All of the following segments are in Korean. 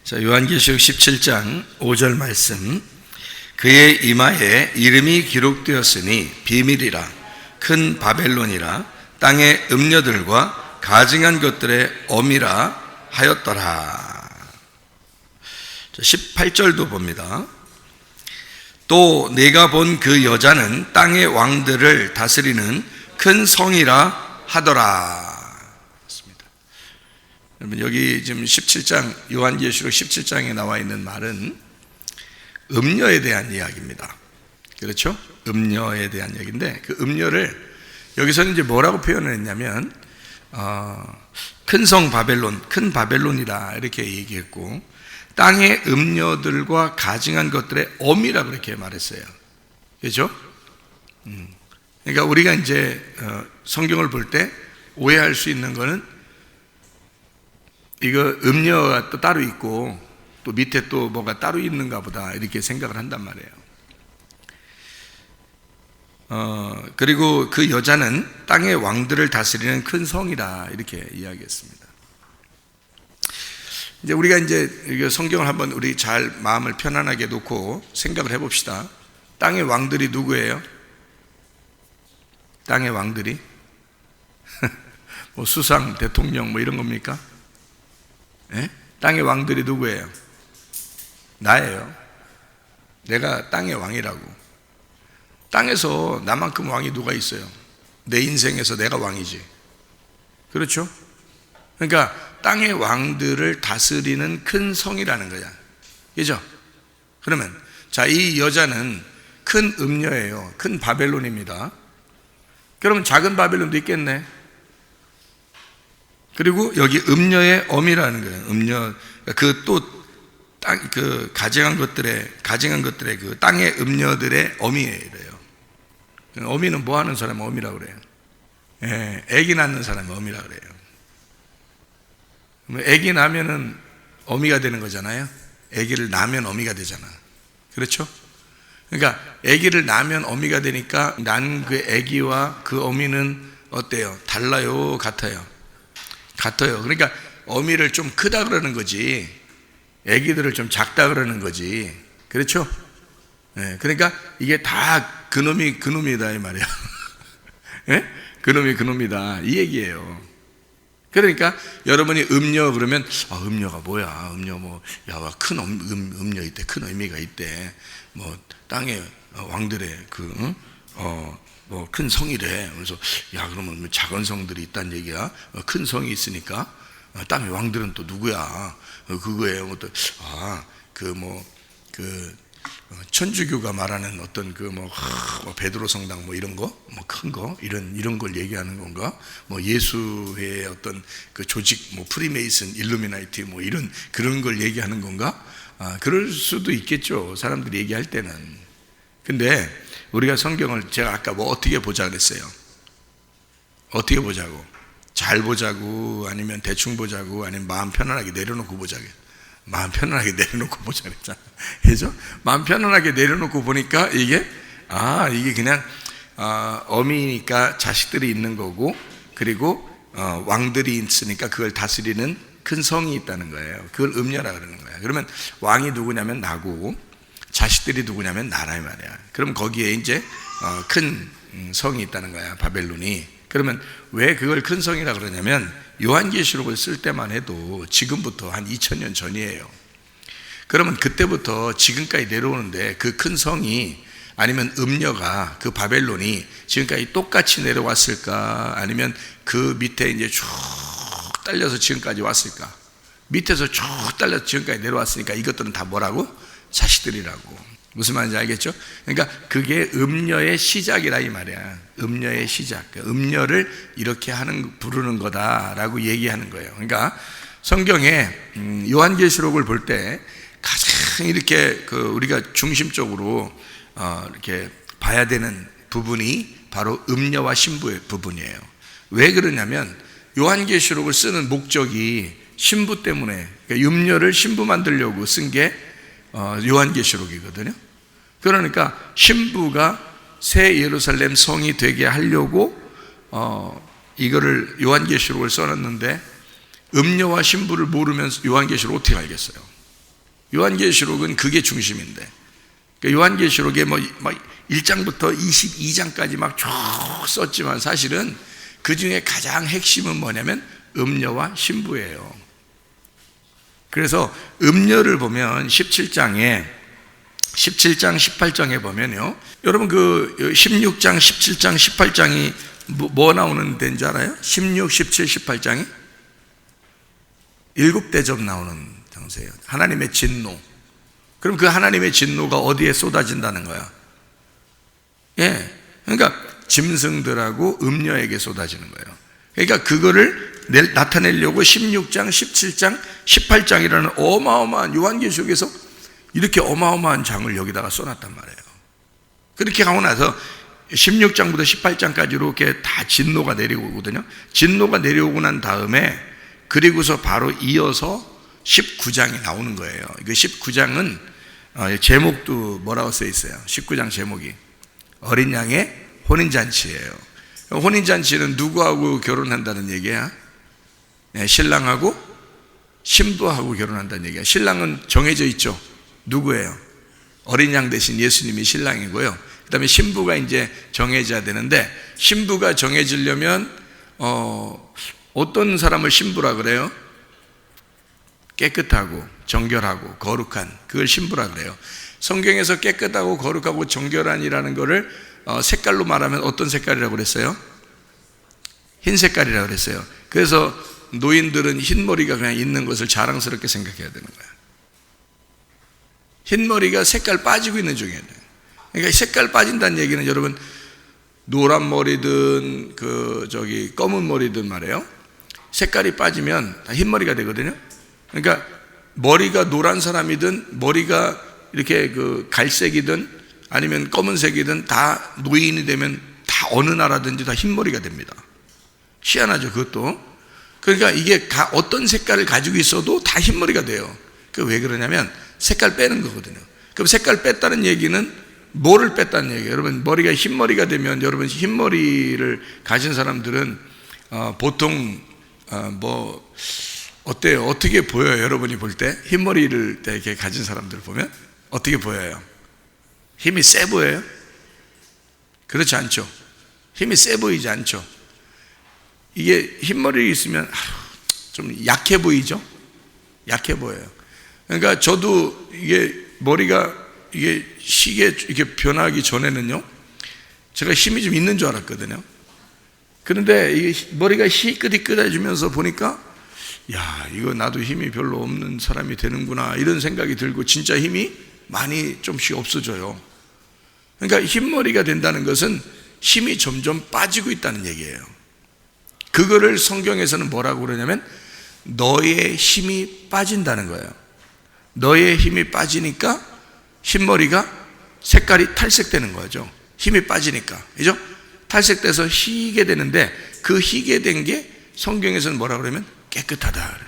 자, 요한계시록 17장 5절 말씀. 그의 이마에 이름이 기록되었으니 비밀이라, 큰 바벨론이라, 땅의 음녀들과 가증한 것들의 엄이라 하였더라. 18절도 봅니다. 또 내가 본 그 여자는 땅의 왕들을 다스리는 큰 성이라 하더라. 여러분, 여기 지금 17장, 요한계시록 17장에 나와 있는 말은 음녀에 대한 이야기입니다. 그렇죠? 음녀에 대한 이야기인데, 그 음녀를 여기서는 이제 뭐라고 표현을 했냐면, 큰 성 바벨론, 큰 바벨론이다 이렇게 얘기했고, 땅의 음녀들과 가증한 것들의 엄이라 그렇게 말했어요. 그렇죠? 그러니까 우리가 이제 성경을 볼 때 오해할 수 있는 거는, 이거 음녀가 또 따로 있고 또 밑에 또 뭐가 따로 있는가 보다 이렇게 생각을 한단 말이에요. 그리고 그 여자는 땅의 왕들을 다스리는 큰 성이다 이렇게 이야기했습니다. 이제 우리가 이제 성경을 한번 우리 잘 마음을 편안하게 놓고 생각을 해봅시다. 땅의 왕들이 누구예요? 땅의 왕들이 뭐 수상, 대통령 뭐 이런 겁니까? 예? 땅의 왕들이 누구예요? 나예요. 내가 땅의 왕이라고. 땅에서 나만큼 왕이 누가 있어요? 내 인생에서 내가 왕이지. 그렇죠? 그러니까 땅의 왕들을 다스리는 큰 성이라는 거야. 그죠? 그러면 자, 이 여자는 큰 음녀예요. 큰 바벨론입니다. 그러면 작은 바벨론도 있겠네. 그리고 여기 음녀의 엄이라는 거예요. 음녀, 그 또 땅, 그 가증한 것들의 그 땅의 음녀들의 엄이래요. 어미는 뭐 하는 사람은 어미라고 그래요? 예, 아기 낳는 사람은 어미라고 그래요. 아기 낳으면은 어미가 되는 거잖아요. 아기를 낳으면 어미가 되잖아. 그렇죠? 그러니까 아기를 낳으면 어미가 되니까 난 그 아기와 그 어미는 어때요? 달라요? 같아요? 같아요. 그러니까 어미를 좀 크다 그러는 거지, 아기들을 좀 작다 그러는 거지. 그렇죠? 네, 그러니까 이게 다 그놈이 그놈이다 이 말이야. 네? 그놈이 그놈이다 이 얘기예요. 그러니까 여러분이 음녀 그러면 음녀가 뭐야? 음녀 뭐 큰 음녀 있대, 큰 의미가 있대. 뭐 땅의 왕들의 뭐 큰 성이래. 그래서 그러면 작은 성들이 있다는 얘기야. 큰 성이 있으니까 땅의 왕들은 또 누구야? 그거예요. 천주교가 말하는 어떤 베드로 성당 뭐 이런 거, 뭐 큰 거, 이런 걸 얘기하는 건가? 뭐 예수의 어떤 그 조직, 뭐 프리메이슨, 일루미나이티 뭐 그런 걸 얘기하는 건가? 그럴 수도 있겠죠. 사람들이 얘기할 때는. 근데 우리가 성경을 제가 아까 뭐 어떻게 보자 그랬어요? 어떻게 보자고? 잘 보자고, 아니면 대충 보자고, 아니면 마음 편안하게 내려놓고 보자고. 마음 편안하게 내려놓고 보자 그랬잖아. 그죠? 마음 편안하게 내려놓고 보니까 이게 그냥 어미니까 자식들이 있는 거고, 그리고 왕들이 있으니까 그걸 다스리는 큰 성이 있다는 거예요. 그걸 음녀라 그러는 거예요. 그러면 왕이 누구냐면 나고, 자식들이 누구냐면 나라 말이야. 그럼 거기에 이제 큰 성이 있다는 거야, 바벨론이. 그러면 왜 그걸 큰 성이라 그러냐면 요한계시록을 쓸 때만 해도 지금부터 한 2000년 전이에요. 그러면 그때부터 지금까지 내려오는데 그 큰 성이, 아니면 음녀가, 그 바벨론이 지금까지 똑같이 내려왔을까? 아니면 그 밑에 이제 쭉 딸려서 지금까지 왔을까? 밑에서 쭉 딸려서 지금까지 내려왔으니까 이것들은 다 뭐라고? 자식들이라고. 무슨 말인지 알겠죠? 그러니까 그게 음녀의 시작이라 이 말이야. 음녀의 시작. 음녀를 이렇게 부르는 거다라고 얘기하는 거예요. 그러니까 성경에 요한계시록을 볼 때 가장 이렇게 우리가 중심적으로 이렇게 봐야 되는 부분이 바로 음녀와 신부의 부분이에요. 왜 그러냐면 요한계시록을 쓰는 목적이 신부 때문에, 그러니까 음녀를 신부 만들려고 쓴 게 요한계시록이거든요. 그러니까 신부가 새 예루살렘 성이 되게 하려고 이거를 요한계시록을 써놨는데, 음녀와 신부를 모르면 요한계시록 어떻게 알겠어요? 요한계시록은 그게 중심인데, 요한계시록에 뭐 1장부터 22장까지 막 쭉 썼지만 사실은 그 중에 가장 핵심은 뭐냐면 음녀와 신부예요. 그래서 음녀를 보면 17장, 18장에 보면요, 여러분 그 16장, 17장, 18장이 뭐 나오는 데인 줄 알아요? 16, 17, 18장이 7대접 나오는 장소예요. 하나님의 진노. 그럼 그 하나님의 진노가 어디에 쏟아진다는 거야? 예, 그러니까 짐승들하고 음녀에게 쏟아지는 거예요. 그러니까 그거를 나타내려고 16장, 17장, 18장이라는 어마어마한, 요한계시록에서 이렇게 어마어마한 장을 여기다가 써놨단 말이에요. 그렇게 하고 나서 16장부터 18장까지 이렇게 다 진노가 내려오거든요. 진노가 내려오고 난 다음에 그리고서 바로 이어서 19장이 나오는 거예요. 그 19장은 제목도 뭐라고 써 있어요? 19장 제목이 어린 양의 혼인잔치예요. 혼인잔치는 누구하고 결혼한다는 얘기야? 신랑하고 신부하고 결혼한다는 얘기야. 신랑은 정해져 있죠. 누구예요? 어린 양 대신 예수님이 신랑이고요. 그 다음에 신부가 이제 정해져야 되는데, 신부가 정해지려면 어떤 사람을 신부라 그래요? 깨끗하고 정결하고 거룩한, 그걸 신부라 그래요. 성경에서 깨끗하고 거룩하고 정결한이라는 거를 색깔로 말하면 어떤 색깔이라고 그랬어요? 흰 색깔이라고 그랬어요. 그래서 노인들은 흰머리가 그냥 있는 것을 자랑스럽게 생각해야 되는 거야. 흰머리가 색깔 빠지고 있는 중이에요. 그러니까 색깔 빠진다는 얘기는 여러분, 노란 머리든 검은 머리든 말이에요, 색깔이 빠지면 다 흰머리가 되거든요. 그러니까 머리가 노란 사람이든 머리가 이렇게 갈색이든 아니면 검은색이든 다 노인이 되면 다 어느 나라든지 다 흰머리가 됩니다. 희한하죠, 그것도. 그러니까 이게 어떤 색깔을 가지고 있어도 다 흰머리가 돼요. 왜 그러냐면 색깔 빼는 거거든요. 그럼 색깔 뺐다는 얘기는 뭐를 뺐다는 얘기예요? 여러분, 머리가 흰머리가 되면, 여러분 흰머리를 가진 사람들은 보통 어때요? 어떻게 보여요? 여러분이 볼 때 흰머리를 이렇게 가진 사람들 보면 어떻게 보여요? 힘이 세 보여요? 그렇지 않죠? 힘이 세 보이지 않죠? 이게 흰머리 있으면 좀 약해 보이죠? 약해 보여요. 그러니까 저도 이게 머리가 이게 시계 이렇게 변하기 전에는요, 제가 힘이 좀 있는 줄 알았거든요. 그런데 이게 머리가 희끗희끗해지면서 보니까, 야, 이거 나도 힘이 별로 없는 사람이 되는구나, 이런 생각이 들고 진짜 힘이 많이 좀씩 없어져요. 그러니까 흰머리가 된다는 것은 힘이 점점 빠지고 있다는 얘기예요. 그거를 성경에서는 뭐라고 그러냐면 너의 힘이 빠진다는 거예요. 너의 힘이 빠지니까 흰머리가 색깔이 탈색되는 거죠. 힘이 빠지니까, 그죠? 탈색돼서 희게 되는데, 그 희게 된 게 성경에서는 뭐라고 그러면 깨끗하다.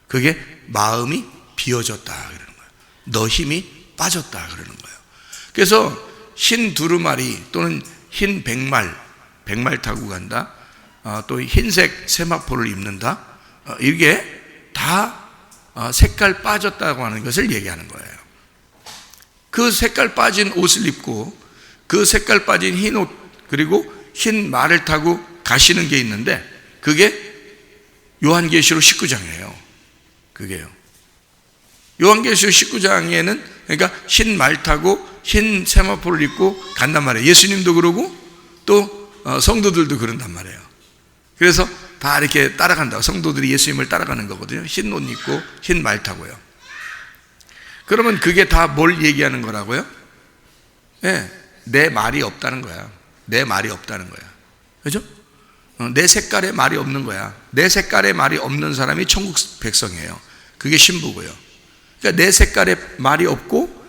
그게 마음이 비어졌다 그러는 거예요. 너 힘이 빠졌다 그러는 거예요. 그래서 흰 두루마리 또는 흰 백말 타고 간다, 또 흰색 세마포를 입는다, 이게 다 색깔 빠졌다고 하는 것을 얘기하는 거예요. 그 색깔 빠진 옷을 입고 그 색깔 빠진 흰 옷, 그리고 흰 말을 타고 가시는 게 있는데, 그게 요한계시록 19장이에요. 그게요. 요한계시록 19장에는 그러니까 흰 말 타고 흰 세마포를 입고 간단 말이에요. 예수님도 그러고 또 성도들도 그런단 말이에요. 그래서 다 이렇게 따라간다고, 성도들이 예수님을 따라가는 거거든요. 흰 옷 입고 흰 말 타고요. 그러면 그게 다 뭘 얘기하는 거라고요? 네, 내 말이 없다는 거야. 내 말이 없다는 거야. 그죠? 내 색깔에 말이 없는 거야. 내 색깔에 말이 없는 사람이 천국 백성이에요. 그게 신부고요. 그러니까 내 색깔에 말이 없고,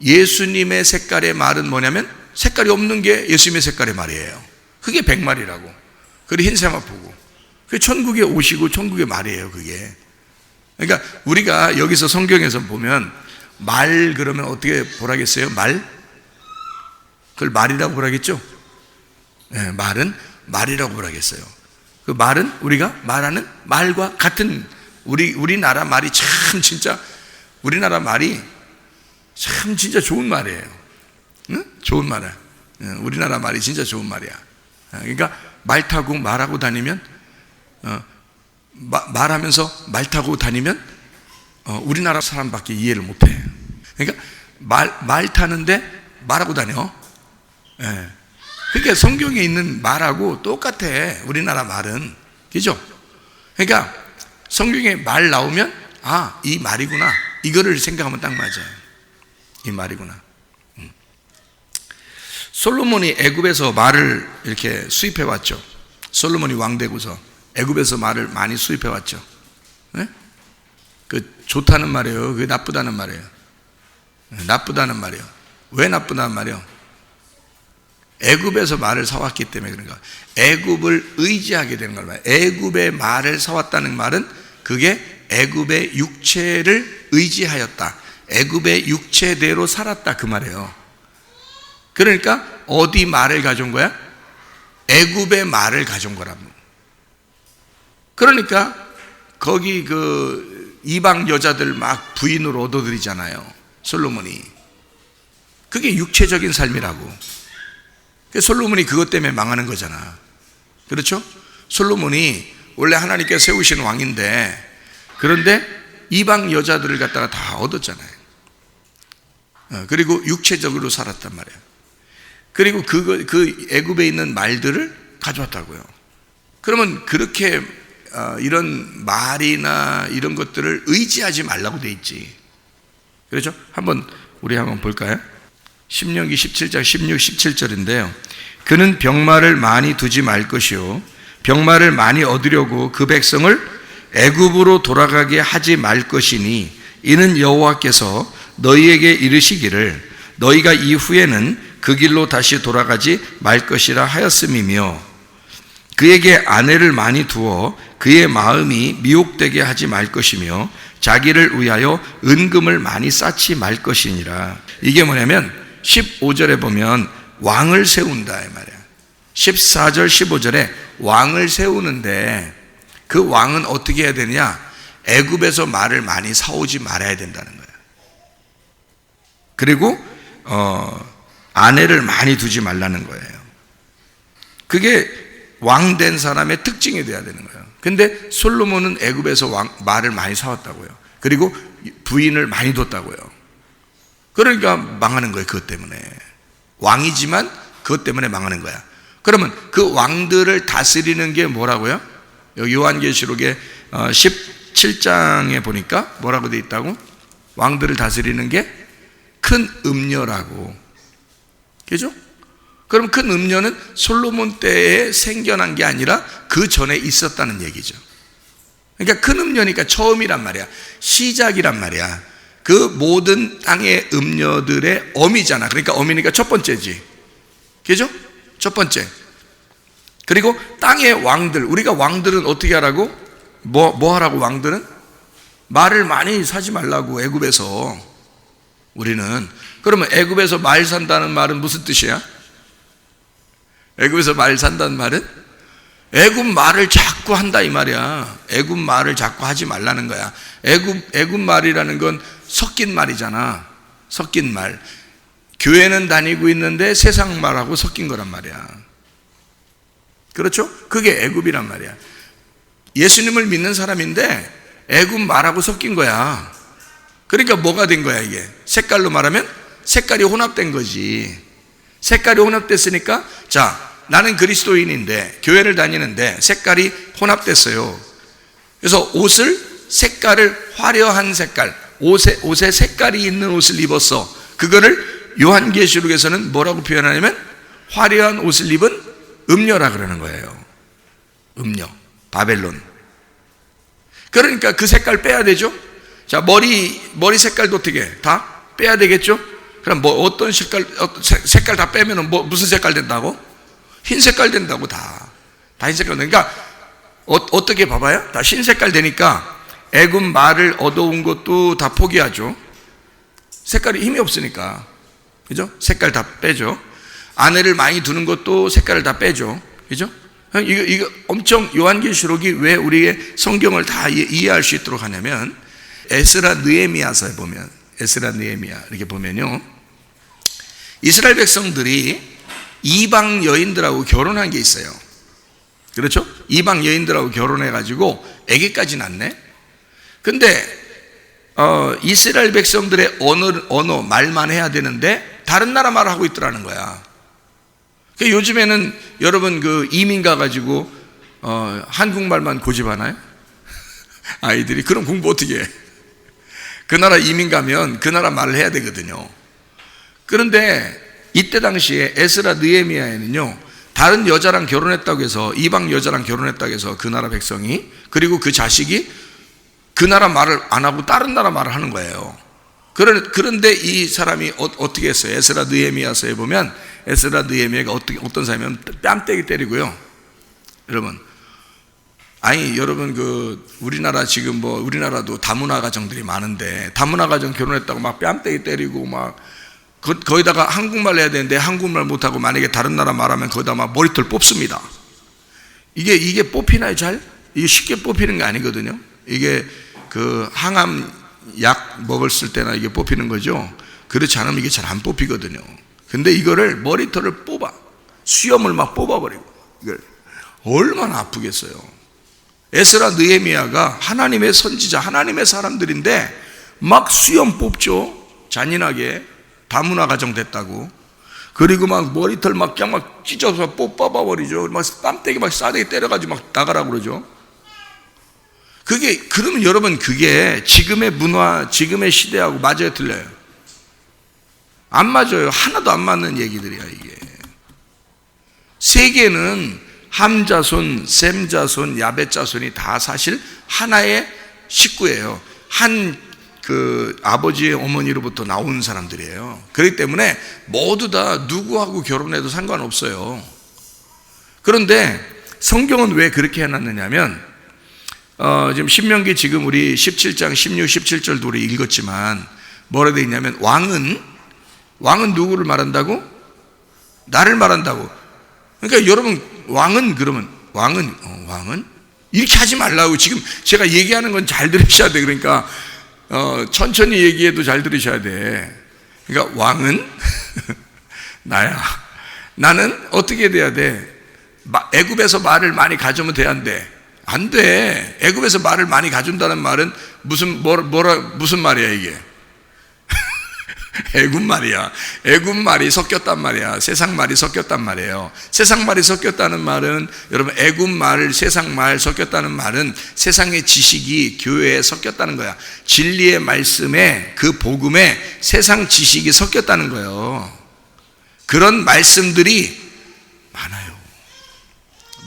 예수님의 색깔의 말은 뭐냐면 색깔이 없는 게 예수님의 색깔의 말이에요. 그게 백말이라고. 그리고 흰 세마포고. 그게 천국에 오시고 천국의 말이에요, 그게. 그러니까 우리가 여기서 성경에서 보면 말 그러면 어떻게 보라겠어요? 말? 그걸 말이라고 보라겠죠? 네, 말은 말이라고 보라겠어요. 그 말은 우리가 말하는 말과 같은, 우리나라 말이 참 진짜 우리나라 말이 참 진짜 좋은 말이에요. 응? 좋은 말이야. 우리나라 말이 진짜 좋은 말이야. 그러니까 말 타고 말하고 다니면 말하면서 말 타고 다니면 우리나라 사람밖에 이해를 못해. 그러니까 말 타는데 말하고 다녀. 예. 그러니까 성경에 있는 말하고 똑같아. 우리나라 말은. 그죠? 그러니까 성경에 말 나오면 이 말이구나. 이거를 생각하면 딱 맞아요. 이 말이구나. 솔로몬이 애굽에서 말을 이렇게 수입해 왔죠. 솔로몬이 왕 되고서 애굽에서 말을 많이 수입해 왔죠. 네? 그 좋다는 말이에요. 그게 나쁘다는 말이에요. 나쁘다는 말이에요. 왜 나쁘다는 말이에요? 애굽에서 말을 사왔기 때문에 그런가. 애굽을 의지하게 되는 거예요. 애굽의 말을 사왔다는 말은 그게 애굽의 육체를 의지하였다. 애굽의 육체대로 살았다 그 말이에요. 그러니까 어디 말을 가져온 거야? 애굽의 말을 가져온 거라고. 그러니까 거기 그 이방 여자들 막 부인으로 얻어들이잖아요. 솔로몬이. 그게 육체적인 삶이라고. 솔로몬이 그것 때문에 망하는 거잖아. 그렇죠? 솔로몬이 원래 하나님께서 세우신 왕인데, 그런데 이방 여자들을 갖다가 다 얻었잖아요. 그리고 육체적으로 살았단 말이에요. 그리고 그 애굽에 있는 말들을 가져왔다고요. 그러면 그렇게 이런 말이나 이런 것들을 의지하지 말라고 돼 있지. 그렇죠? 우리 한번 볼까요? 신명기 17장 16, 17절인데요. 그는 병마를 많이 두지 말 것이요 병마를 많이 얻으려고 그 백성을 애굽으로 돌아가게 하지 말 것이니 이는 여호와께서 너희에게 이르시기를 너희가 이후에는 그 길로 다시 돌아가지 말 것이라 하였음이며 그에게 아내를 많이 두어 그의 마음이 미혹되게 하지 말 것이며 자기를 위하여 은금을 많이 쌓지 말 것이니라. 이게 뭐냐면 15절에 보면 왕을 세운다 이 말이야. 14절 15절에 왕을 세우는데 그 왕은 어떻게 해야 되느냐? 애굽에서 말을 많이 사오지 말아야 된다는 거야. 그리고 아내를 많이 두지 말라는 거예요. 그게 왕 된 사람의 특징이 돼야 되는 거예요. 근데 솔로몬은 애굽에서 말을 많이 사왔다고요. 그리고 부인을 많이 뒀다고요. 그러니까 망하는 거예요. 그것 때문에. 왕이지만 그것 때문에 망하는 거야. 그러면 그 왕들을 다스리는 게 뭐라고요? 여기 요한계시록의 17장에 보니까 뭐라고 돼 있다고? 왕들을 다스리는 게 큰 음녀라고. 그죠? 그럼 큰 음녀는 솔로몬 때에 생겨난 게 아니라 그 전에 있었다는 얘기죠. 그러니까 큰 음녀니까 처음이란 말이야. 시작이란 말이야. 그 모든 땅의 음녀들의 어미잖아. 그러니까 어미니까 첫 번째지. 그죠? 첫 번째. 그리고 땅의 왕들, 우리가 왕들은 어떻게 하라고? 뭐 하라고 왕들은? 말을 많이 사지 말라고 애굽에서. 우리는 그러면 애굽에서 말 산다는 말은 무슨 뜻이야? 애굽에서 말 산다는 말은 애굽 말을 자꾸 한다 이 말이야. 애굽 말을 자꾸 하지 말라는 거야. 애굽 말이라는 건 섞인 말이잖아. 섞인 말. 교회는 다니고 있는데 세상 말하고 섞인 거란 말이야. 그렇죠? 그게 애굽이란 말이야. 예수님을 믿는 사람인데 애굽 말하고 섞인 거야. 그러니까 뭐가 된 거야 이게? 색깔로 말하면 색깔이 혼합된 거지. 색깔이 혼합됐으니까 자, 나는 그리스도인인데 교회를 다니는데 색깔이 혼합됐어요. 그래서 색깔을 화려한 색깔, 옷에 색깔이 있는 옷을 입었어. 그거를 요한계시록에서는 뭐라고 표현하냐면 화려한 옷을 입은 음녀라 그러는 거예요. 음녀, 바벨론. 그러니까 그 색깔 빼야 되죠. 자, 머리 색깔도 어떻게 해? 다 빼야 되겠죠? 그럼 어떤 색깔 다 빼면은 무슨 색깔 된다고? 흰 색깔 된다고 다 흰 색깔. 그러니까 어떻게 봐봐요? 다 흰 색깔 되니까 애굽 말을 얻어온 것도 다 포기하죠. 색깔이 힘이 없으니까. 그죠? 색깔 다 빼죠. 아내를 많이 두는 것도 색깔을 다 빼죠. 그죠? 이거 엄청 요한계시록이 왜 우리의 성경을 다 이해할 수 있도록 하냐면 에스라 느헤미야서에 보면, 에스라 느헤미야 이렇게 보면요, 이스라엘 백성들이 이방 여인들하고 결혼한 게 있어요. 그렇죠? 이방 여인들하고 결혼해가지고 아기까지 낳네. 근데 이스라엘 백성들의 언어 말만 해야 되는데 다른 나라 말을 하고 있더라는 거야. 요즘에는 여러분 그 이민 가가지고 한국말만 고집하나요? 아이들이. 그럼 공부 어떻게 해? 그 나라 이민 가면 그 나라 말을 해야 되거든요. 그런데 이때 당시에 에스라 느헤미야에는요, 다른 여자랑 결혼했다고 해서, 이방 여자랑 결혼했다고 해서 그 나라 백성이, 그리고 그 자식이 그 나라 말을 안 하고 다른 나라 말을 하는 거예요. 그런데 이 사람이 어떻게 했어요? 에스라 느헤미야서에 보면 에스라 느헤미야가 어떤 사람이면 뺨때기 때리고요. 여러분, 아니 여러분 그 우리나라 지금 뭐 우리나라도 다문화 가정들이 많은데 다문화 가정 결혼했다고 막 뺨때기 때리고 막 거기다가 한국말 해야 되는데 한국말 못하고 만약에 다른 나라 말하면 거기다 막 머리털 뽑습니다. 이게 뽑히나요 잘? 이게 쉽게 뽑히는 게 아니거든요. 이게 그 항암 약 먹었을 때나 이게 뽑히는 거죠. 그렇지 않으면 이게 잘 안 뽑히거든요. 근데 이거를 머리털을 뽑아, 수염을 막 뽑아버리고, 이걸 얼마나 아프겠어요. 에스라 느헤미야가 하나님의 선지자, 하나님의 사람들인데 막 수염 뽑죠. 잔인하게. 다문화 가정 됐다고. 그리고 막 머리털 막 그냥 막 찢어서 뽑아버리죠. 막 땀때기 막 싸대기 때려가지고 막 나가라고 그러죠. 그러면 여러분, 그게 지금의 문화, 지금의 시대하고 맞아요, 틀려요? 안 맞아요. 하나도 안 맞는 얘기들이야, 이게. 세계는 함자손, 셈자손, 야벳자손이 다 사실 하나의 식구예요. 한 그 아버지의 어머니로부터 나온 사람들이에요. 그렇기 때문에 모두 다 누구하고 결혼해도 상관없어요. 그런데 성경은 왜 그렇게 해놨느냐면, 지금 신명기 지금 우리 17장 16, 17절도 우리 읽었지만 뭐라 되어 있냐면, 왕은 누구를 말한다고? 나를 말한다고. 그러니까 여러분, 왕은 이렇게 하지 말라고. 지금 제가 얘기하는 건 잘 들으셔야 돼. 그러니까 천천히 얘기해도 잘 들으셔야 돼. 그러니까 왕은 나야. 나는 어떻게 돼야 돼? 애굽에서 말을 많이 가져오면 돼야 안 돼? 안 돼. 애굽에서 말을 많이 가져온다는 말은 무슨 말이야 이게? 애굽 말이야. 애굽 말이 섞였단 말이야. 세상 말이 섞였단 말이에요. 세상 말이 섞였다는 말은, 여러분, 애굽 말, 세상 말 섞였다는 말은 세상의 지식이 교회에 섞였다는 거야. 진리의 말씀에, 그 복음에 세상 지식이 섞였다는 거예요. 그런 말씀들이 많아요.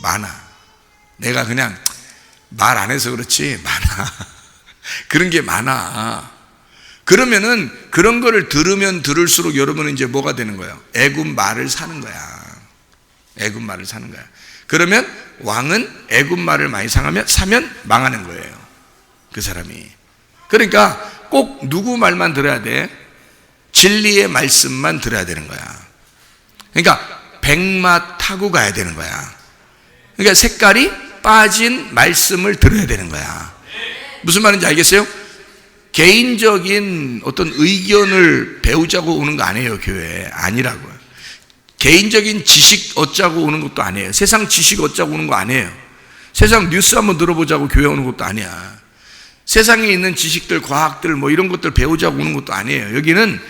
많아. 내가 그냥 말 안 해서 그렇지 많아. 그런 게 많아. 그러면은 그런 거를 들으면 들을수록 여러분은 이제 뭐가 되는 거예요? 애굽 말을 사는 거야. 애굽 말을 사는 거야. 그러면 왕은 애굽 말을 많이 사면 망하는 거예요. 그 사람이. 그러니까 꼭 누구 말만 들어야 돼? 진리의 말씀만 들어야 되는 거야. 그러니까 백마 타고 가야 되는 거야. 그러니까 색깔이 빠진 말씀을 들어야 되는 거야. 무슨 말인지 알겠어요? 개인적인 어떤 의견을 배우자고 오는 거 아니에요, 교회에. 아니라고요. 개인적인 지식 얻자고 오는 것도 아니에요. 세상 지식 얻자고 오는 거 아니에요. 세상 뉴스 한번 들어보자고 교회 오는 것도 아니야. 세상에 있는 지식들, 과학들 뭐 이런 것들 배우자고 오는 것도 아니에요. 여기는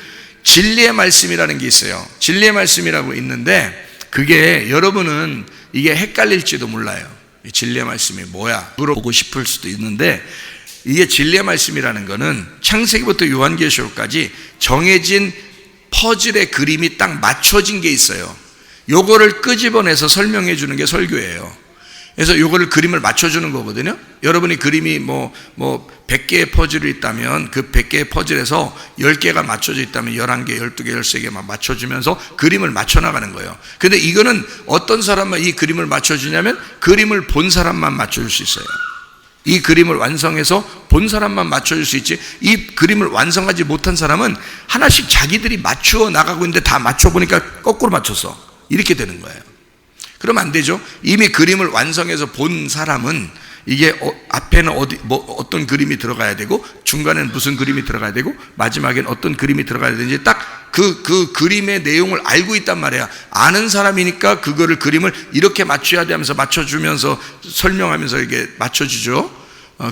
진리의 말씀이라는 게 있어요. 진리의 말씀이라고 있는데, 그게 여러분은 이게 헷갈릴지도 몰라요. 진리의 말씀이 뭐야? 물어보고 싶을 수도 있는데, 이게 진리의 말씀이라는 거는 창세기부터 요한계시록까지 정해진 퍼즐의 그림이 딱 맞춰진 게 있어요. 요거를 끄집어내서 설명해 주는 게 설교예요. 그래서 요거를 그림을 맞춰주는 거거든요. 여러분이 그림이 뭐 100개의 퍼즐이 있다면 그 100개의 퍼즐에서 10개가 맞춰져 있다면 11개, 12개, 13개 막 맞춰주면서 그림을 맞춰나가는 거예요. 근데 이거는 어떤 사람만 이 그림을 맞춰주냐면 그림을 본 사람만 맞춰줄 수 있어요. 이 그림을 완성해서 본 사람만 맞춰줄 수 있지, 이 그림을 완성하지 못한 사람은 하나씩 자기들이 맞추어 나가고 있는데 다 맞춰보니까 거꾸로 맞췄어. 이렇게 되는 거예요. 그러면 안 되죠. 이미 그림을 완성해서 본 사람은 이게 앞에는 어떤 그림이 들어가야 되고, 중간에는 무슨 그림이 들어가야 되고, 마지막에는 어떤 그림이 들어가야 되는지 딱 그 그림의 내용을 알고 있단 말이야. 아는 사람이니까 그거를 그림을 이렇게 맞춰야 돼 하면서 맞춰주면서 설명하면서 이게 맞춰주죠.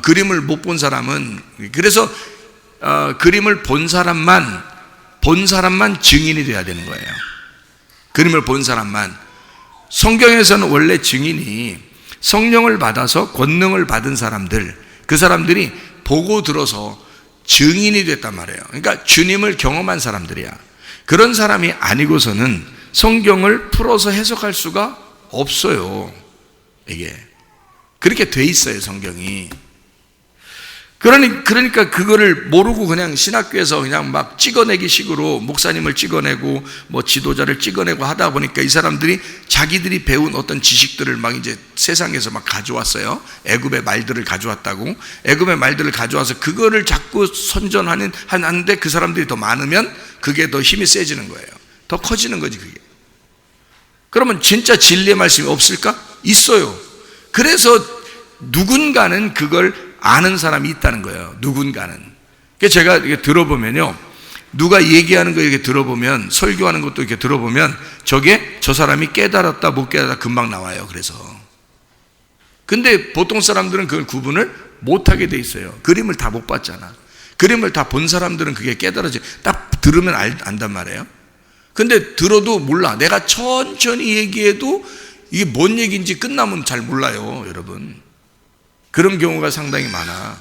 그림을 못 본 사람은, 그래서 그림을 본 사람만 증인이 돼야 되는 거예요. 그림을 본 사람만. 성경에서는 원래 증인이 성령을 받아서 권능을 받은 사람들, 그 사람들이 보고 들어서 증인이 됐단 말이에요. 그러니까 주님을 경험한 사람들이야. 그런 사람이 아니고서는 성경을 풀어서 해석할 수가 없어요. 이게 그렇게 돼 있어요, 성경이. 그러니까 그거를 모르고 그냥 신학교에서 그냥 막 찍어내기 식으로 목사님을 찍어내고 뭐 지도자를 찍어내고 하다 보니까 이 사람들이 자기들이 배운 어떤 지식들을 막 이제 세상에서 막 가져왔어요. 애굽의 말들을 가져왔다고. 애굽의 말들을 가져와서 그거를 자꾸 하는데 그 사람들이 더 많으면 그게 더 힘이 세지는 거예요. 더 커지는 거지, 그게. 그러면 진짜 진리의 말씀이 없을까? 있어요. 그래서 누군가는 그걸 아는 사람이 있다는 거예요. 누군가는. 제가 이렇게 들어보면요, 누가 얘기하는 거 이렇게 들어보면, 설교하는 것도 이렇게 들어보면 저 사람이 깨달았다 못 깨달았다 금방 나와요. 그래서 근데 보통 사람들은 그걸 구분을 못하게 돼 있어요. 그림을 다 못 봤잖아. 그림을 다 본 사람들은 그게 깨달아지, 딱 들으면 안단 말이에요. 근데 들어도 몰라. 내가 천천히 얘기해도 이게 뭔 얘기인지 끝나면 잘 몰라요, 여러분. 그런 경우가 상당히 많아.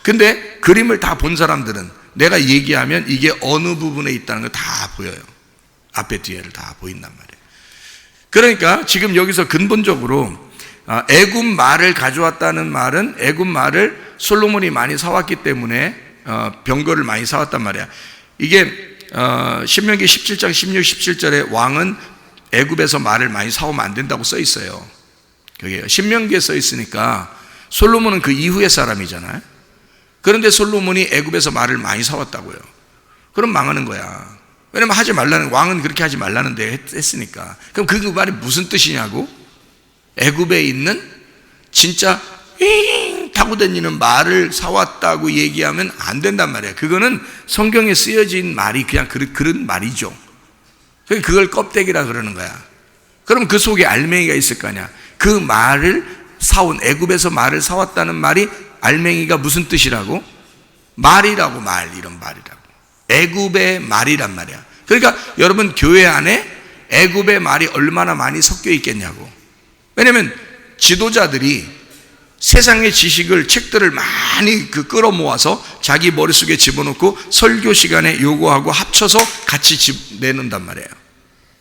근데 그림을 다 본 사람들은 내가 얘기하면 이게 어느 부분에 있다는 거 다 보여요. 앞에 뒤에를 다 보인단 말이에요. 그러니까 지금 여기서 근본적으로 애굽 말을 가져왔다는 말은 애굽 말을 솔로몬이 많이 사왔기 때문에 병거를 많이 사왔단 말이야. 이게 신명기 17장 16, 17절에 왕은 애굽에서 말을 많이 사오면 안 된다고 써 있어요. 그게 신명기에 써 있으니까 솔로몬은 그 이후의 사람이잖아요. 그런데 솔로몬이 애굽에서 말을 많이 사왔다고요. 그럼 망하는 거야. 왜냐면 하지 말라는, 왕은 그렇게 하지 말라는데 했으니까. 그럼 그 말이 무슨 뜻이냐고? 애굽에 있는 진짜 타고 다니는 말을 사왔다고 얘기하면 안 된단 말이야. 그거는 성경에 쓰여진 말이 그냥 그런 말이죠. 그걸 껍데기라 그러는 거야. 그럼 그 속에 알맹이가 있을 거 아니야. 그 말을 사온, 애굽에서 말을 사왔다는 말이 알맹이가 무슨 뜻이라고? 말이라고. 이런 말이라고. 애굽의 말이란 말이야. 그러니까 여러분, 교회 안에 애굽의 말이 얼마나 많이 섞여 있겠냐고. 왜냐면 지도자들이 세상의 지식을, 책들을 많이 끌어모아서 자기 머릿속에 집어넣고 설교 시간에 요구하고 합쳐서 같이 내놓는단 말이에요.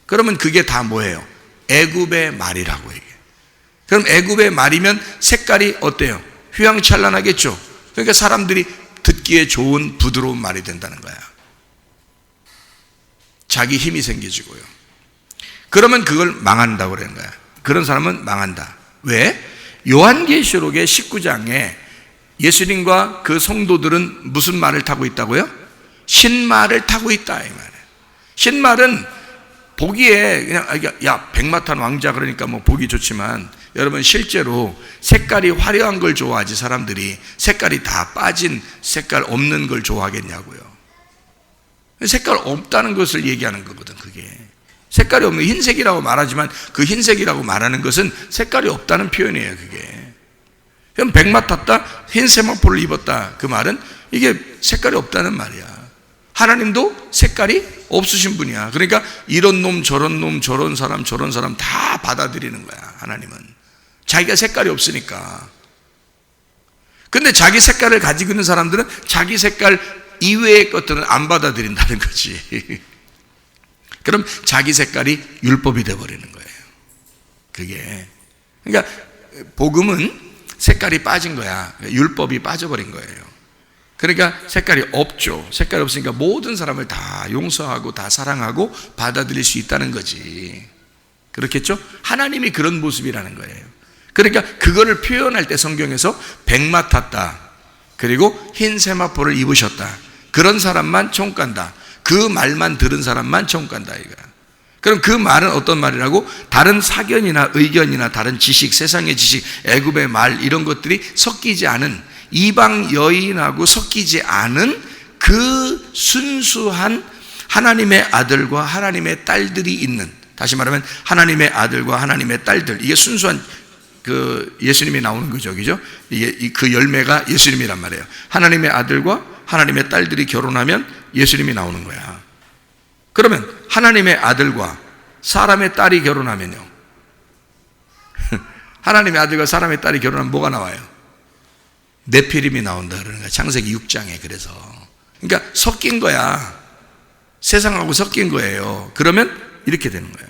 그러면 그게 다 뭐예요? 애굽의 말이라고 얘기해요. 그럼 애굽의 말이면 색깔이 어때요? 휘황찬란하겠죠. 그러니까 사람들이 듣기에 좋은 부드러운 말이 된다는 거야. 자기 힘이 생겨지고요. 그러면 그걸 망한다고 그러는 거야. 그런 사람은 망한다. 왜? 요한계시록의 19장에 예수님과 그 성도들은 무슨 말을 타고 있다고요? 신말을 타고 있다, 이 말이에요. 신말은 보기에 그냥 백마탄 왕자 그러니까 뭐 보기 좋지만, 여러분 실제로 색깔이 화려한 걸 좋아하지, 사람들이 색깔이 다 빠진 색깔 없는 걸 좋아하겠냐고요. 색깔 없다는 것을 얘기하는 거거든. 그게 색깔이 없는, 흰색이라고 말하지만 그 흰색이라고 말하는 것은 색깔이 없다는 표현이에요. 그게 그럼 백마 탔다, 흰 세마포를 입었다, 그 말은 이게 색깔이 없다는 말이야. 하나님도 색깔이 없으신 분이야. 그러니까 이런 놈 저런 놈, 저런 사람 저런 사람 다 받아들이는 거야. 하나님은 자기가 색깔이 없으니까. 근데 자기 색깔을 가지고 있는 사람들은 자기 색깔 이외의 것들은 안 받아들인다는 거지. 그럼 자기 색깔이 율법이 되어버리는 거예요. 그게 그러니까 복음은 색깔이 빠진 거야. 율법이 빠져버린 거예요. 그러니까 색깔이 없죠. 색깔이 없으니까 모든 사람을 다 용서하고 다 사랑하고 받아들일 수 있다는 거지. 그렇겠죠? 하나님이 그런 모습이라는 거예요. 그러니까 그거를 표현할 때 성경에서 백마 탔다, 그리고 흰 세마포를 입으셨다, 그런 사람만 천국 간다, 그 말만 들은 사람만 천국 간다, 이거야. 그럼 그 말은 어떤 말이라고? 다른 사견이나 의견이나 다른 지식, 세상의 지식, 애굽의 말 이런 것들이 섞이지 않은, 이방 여인하고 섞이지 않은 그 순수한 하나님의 아들과 하나님의 딸들이 있는, 다시 말하면 하나님의 아들과 하나님의 딸들, 이게 순수한 그 예수님이 나오는 거죠, 그죠? 이게 그 열매가 예수님이란 말이에요. 하나님의 아들과 하나님의 딸들이 결혼하면 예수님이 나오는 거야. 그러면 하나님의 아들과 사람의 딸이 결혼하면요, 하나님의 아들과 사람의 딸이 결혼하면 뭐가 나와요? 네피림이 나온다 그러는 거야, 창세기 6장에. 그래서 그러니까 섞인 거야. 세상하고 섞인 거예요. 그러면 이렇게 되는 거예요.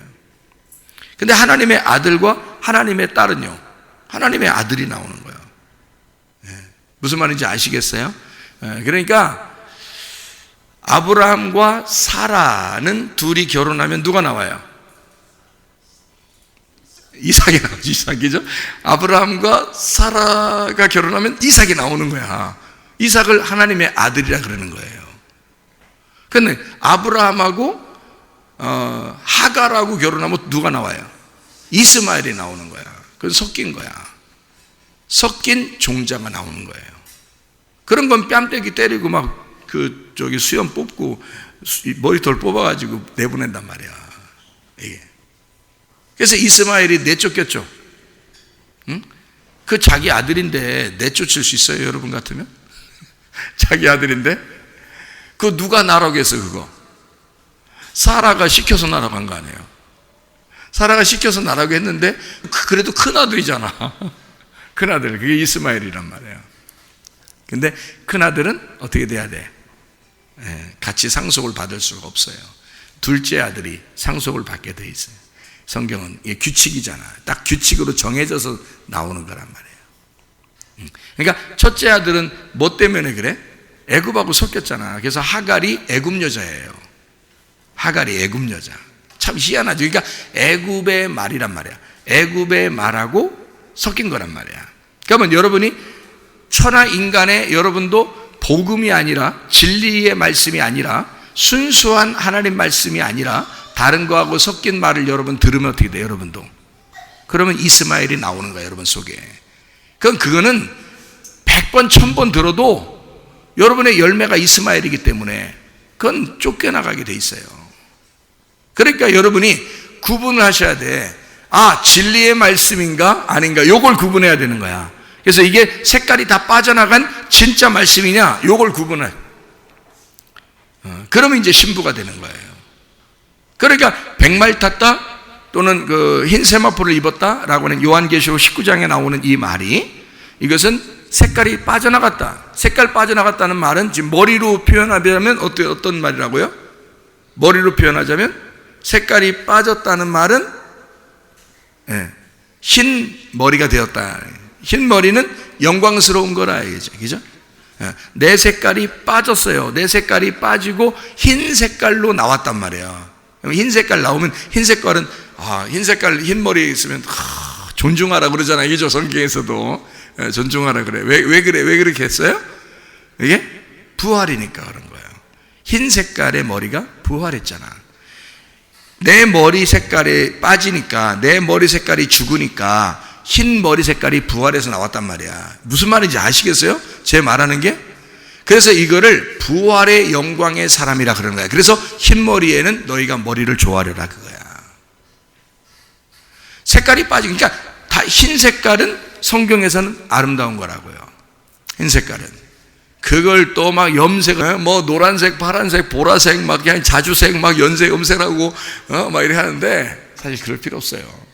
근데 하나님의 아들과 하나님의 딸은요, 하나님의 아들이 나오는 거예요. 무슨 말인지 아시겠어요? 그러니까 아브라함과 사라는 둘이 결혼하면 누가 나와요? 이삭이 나오죠. 이삭이죠. 아브라함과 사라가 결혼하면 이삭이 나오는 거야. 이삭을 하나님의 아들이라 그러는 거예요. 근데 아브라함하고 하갈하고 결혼하면 누가 나와요? 이스마엘이 나오는 거야. 그건 섞인 거야. 섞인 종자가 나오는 거예요. 그런 건 뺨때기 때리고 막 수염 뽑고 머리털 뽑아가지고 내보낸단 말이야. 이게. 그래서 이스마엘이 내쫓겼죠. 응? 그 자기 아들인데 내쫓을 수 있어요, 여러분 같으면? 자기 아들인데? 그거 누가 나라고 했어, 그거? 사라가 시켜서 나라고 한 거 아니에요? 사라가 시켜서 나라고 했는데, 그래도 큰 아들이잖아. 큰 아들, 그게 이스마엘이란 말이에요. 근데 큰 아들은 어떻게 돼야 돼? 같이 상속을 받을 수가 없어요. 둘째 아들이 상속을 받게 돼 있어요. 성경은 이게 규칙이잖아. 딱 규칙으로 정해져서 나오는 거란 말이에요. 그러니까 첫째 아들은 뭐 때문에 그래? 애굽하고 섞였잖아. 그래서 하갈이 애굽 여자예요. 하갈이 애굽 여자. 참 희한하죠. 그러니까 애굽의 말이란 말이야. 애굽의 말하고 섞인 거란 말이야. 그러면 여러분이 천하 인간의, 여러분도 복음이 아니라, 진리의 말씀이 아니라, 순수한 하나님 말씀이 아니라 다른 거하고 섞인 말을 여러분 들으면 어떻게 돼요, 여러분도? 그러면 이스마엘이 나오는 거예요, 여러분 속에. 그거는 100번, 1000번 들어도 여러분의 열매가 이스마엘이기 때문에 그건 쫓겨나가게 돼 있어요. 그러니까 여러분이 구분을 하셔야 돼. 아, 진리의 말씀인가 아닌가, 요걸 구분해야 되는 거야. 그래서 이게 색깔이 다 빠져나간 진짜 말씀이냐, 요걸 구분해. 그러면 이제 신부가 되는 거예요. 그러니까 백말 탔다 또는 흰 세마포를 입었다라고 하는 요한계시록 19장에 나오는 이 말이, 이것은 색깔이 빠져나갔다. 색깔 빠져나갔다는 말은 지금 머리로 표현하자면 어떤 말이라고요? 머리로 표현하자면 색깔이 빠졌다는 말은 흰 머리가 되었다. 흰 머리는 영광스러운 거라 이거죠. 그죠? 내 색깔이 빠졌어요. 내 색깔이 빠지고 흰 색깔로 나왔단 말이에요. 흰 색깔 나오면, 흰 색깔은 흰 색깔, 흰 머리에 있으면 존중하라 그러잖아요. 그죠? 성경에서도 존중하라 그래. 왜 그래? 왜 그렇게 했어요? 이게 부활이니까 그런 거예요. 흰 색깔의 머리가 부활했잖아. 내 머리 색깔이 빠지니까, 내 머리 색깔이 죽으니까 흰 머리 색깔이 부활해서 나왔단 말이야. 무슨 말인지 아시겠어요? 제 말하는 게? 그래서 이거를 부활의 영광의 사람이라 그러는 거야. 그래서 흰 머리에는 너희가 머리를 조아려라 그거야. 색깔이 빠지니까, 다 흰 색깔은 성경에서는 아름다운 거라고요. 흰 색깔은. 그걸 또 막 염색, 뭐 노란색, 파란색, 보라색, 막 그냥 자주색, 막 연색, 음색하고 막 이렇게 하는데, 사실 그럴 필요 없어요.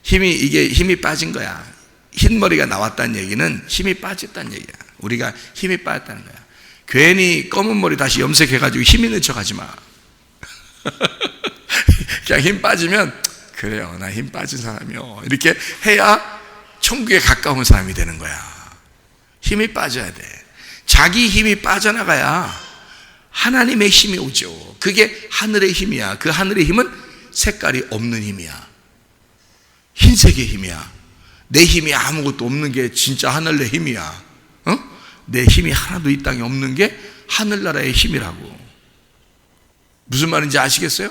이게 힘이 빠진 거야. 흰 머리가 나왔다는 얘기는 힘이 빠졌다는 얘기야. 우리가 힘이 빠졌다는 거야. 괜히 검은 머리 다시 염색해가지고 힘 있는 척 하지 마. 그냥 힘 빠지면, 그래요, 나 힘 빠진 사람이요, 이렇게 해야 천국에 가까운 사람이 되는 거야. 힘이 빠져야 돼. 자기 힘이 빠져나가야 하나님의 힘이 오죠. 그게 하늘의 힘이야. 그 하늘의 힘은 색깔이 없는 힘이야. 흰색의 힘이야. 내 힘이 아무것도 없는 게 진짜 하늘의 힘이야. 내 힘이 하나도 이 땅에 없는 게 하늘나라의 힘이라고. 무슨 말인지 아시겠어요?